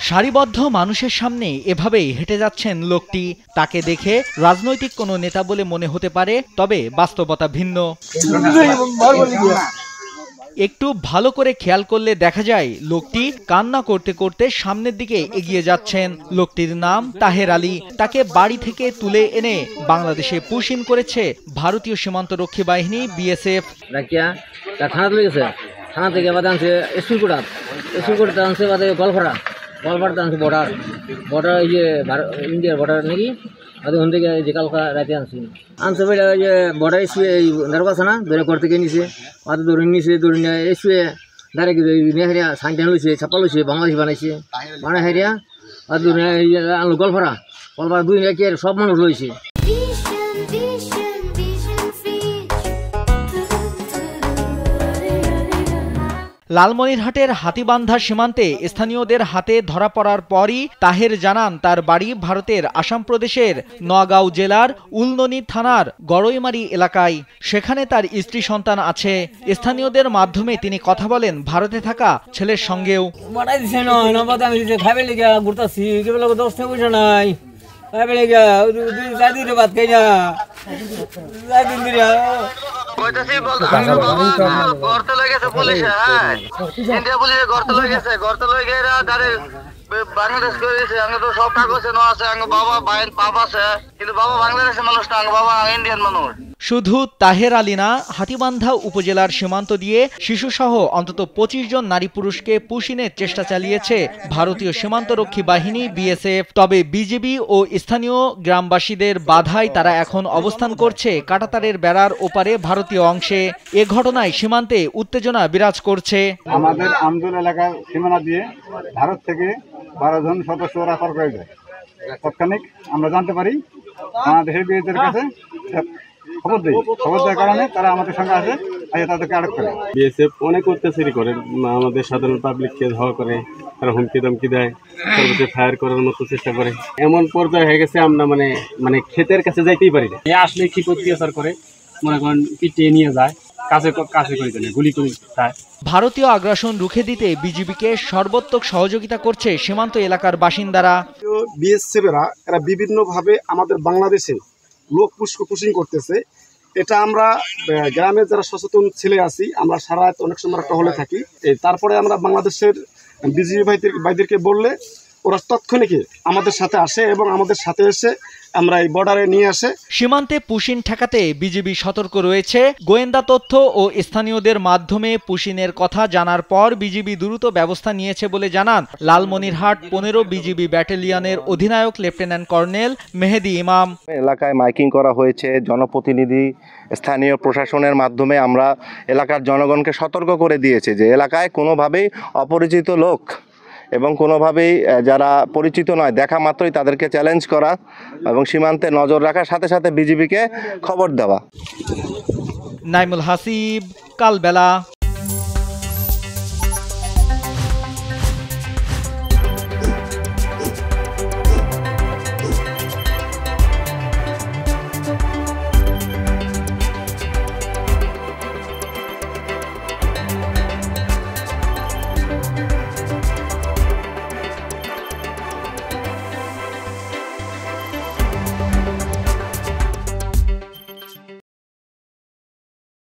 সারিবদ্ধ মানুষের সামনে এভাবেই হেঁটে যাচ্ছেন লোকটি। তাকে দেখে রাজনৈতিক কোনো নেতা বলে মনে হতে পারে, তবে বাস্তবতা ভিন্ন। একটু ভালো করে খেয়াল করলে দেখা যায় লোকটি কান্না করতে করতে সামনের দিকে এগিয়ে যাচ্ছেন। লোকটির নাম তাহের আলী। তাকে বাড়ি থেকে তুলে এনে বাংলাদেশে পুশ ইন করেছে ভারতীয় সীমান্ত রক্ষী বাহিনী বিএসএফ। থানা থেকে বাদে আনছে স্কুল আনছে বাদে গলফাড়া আনছে বর্ডার ইন্ডিয়ার বর্ডার নাকি ওখান থেকে যে কালকা রাতে আনছে বেড়ে ওই যে বর্ডার এসে এই দারোগা আছে না বেড়ে ঘর থেকে নিছে মাথা ধরে নিয়ে এসে ডাইরেক্ট হেরিয়া সাইনটান লইছে ছাপা লইছে বাংলাদেশ বানাই হেরিয়া আর আনলো গলফাড়া দুই নাকি সব মানুষ লইছে। লালমনিরহাটের হাতিবান্ধা সীমান্তে স্থানীয়দের হাতে ধরা পড়ার পরই তাহের জানান তার বাড়ি ভারতের আসাম প্রদেশের নওগাঁও জেলার উলননি থানার গড়ইমারি এলাকায়। সেখানে তার স্ত্রী সন্তান আছে। স্থানীয়দের মাধ্যমে তিনি কথা বলেন ভারতে থাকা ছেলের সঙ্গেও। বাংলাদেশ করেছে তো সব কাগজ আছে বাবা পাপ আছে কিন্তু বাবা বাংলাদেশের মানুষ না, বাবা ইন্ডিয়ান মানুষ। শুধু তাহের আলী না, হাতিবান্ধা উপজেলার সীমান্ত দিয়ে শিশুসহ অন্তত 25 জন নারী পুরুষকে পুশিনের চেষ্টা চালিয়েছে ভারতীয় সীমান্তরক্ষী বাহিনী বিএসএফ। তবে বিজিবি ও স্থানীয় গ্রামবাসীদের বাধায় তারা এখন অবস্থান করছে কাঁটাতারের বেড়ার ওপারে ভারতীয় অংশে। এ ঘটনায় সীমান্তে উত্তেজনা বিরাজ করছে। আমাদের আমদুল এলাকার সীমানা দিয়ে ভারত থেকে 12 জন সদস্য রেফার করে যায়। তৎক্ষণিক আমরা জানতে পারি বাংলাদেশের বিএসএফের কাছে খবর দেওয়ার কারণে তারা আমাদের সঙ্গে আসে, তাদেরকে আটক করে। বিএসএফ অনেক অত্যাচারী করে, আমাদের সাধারণ পাবলিককে ধাওয়া করে, তারা হুমকি ধমকি দেয়, সর্বোচ্চ ফায়ার করার মতো চেষ্টা করে। এমন পর্যায়ে হয়ে গেছে আমরা মানে ক্ষেতের কাছে যাইতেই পারি না। আসলে কি অত্যাচার করে, মনে করেন পিটিয়ে নিয়ে যায়, কাছে করে দেয়, গুলি করে দেয়। ভারতীয় আগ্রাসন রুখে দিতে বিজিবিকে সর্বোত্তক সহযোগিতা করছে সীমান্ত এলাকার বাসিন্দারা। বিএসএফেরা এরা বিভিন্নভাবে আমাদের বাংলাদেশে লোক পুশিং করতেছে। এটা আমরা গ্রামের যারা সচেতন ছেলে আছি, আমরা সারা রাত অনেক সময় একটা হলে থাকি। তারপরে আমরা বাংলাদেশের বিজিবি ভাইদেরকে বললে ওরা তৎক্ষণিক আমাদের সাথে আসে এবং আমাদের সাথে এসে আমরা এই বর্ডারে নিয়ে আসে। সীমান্তে পুশিন ঠেকাতে বিজিবি সতর্ক রয়েছে। গোয়েন্দা তথ্য ও স্থানীয়দের মাধ্যমে পুশিনের কথা জানার পর বিজিবি দ্রুত ব্যবস্থা নিয়েছে বলে জানান লালমনিরহাট 15 বিজিবি ব্যাটালিয়নের অধিনায়ক লেফটেন্যান্ট কর্নেল মেহেদি ইমাম। এলাকায় মাইকিং করা হয়েছে, জনপ্রতিনিধি স্থানীয় প্রশাসনের মাধ্যমে আমরা এলাকার জনগণকে সতর্ক করে দিয়েছে যে এলাকায় কোনোভাবেই অপরিচিত লোক এবং কোনোভাবেই যারা পরিচিত নয় দেখা মাত্রই তাদেরকে চ্যালেঞ্জ করা এবং সীমান্তে নজর রাখার সাথে সাথে বিজিবিকে খবর দেওয়া। নাইমুল হাসিব, কালবেলা।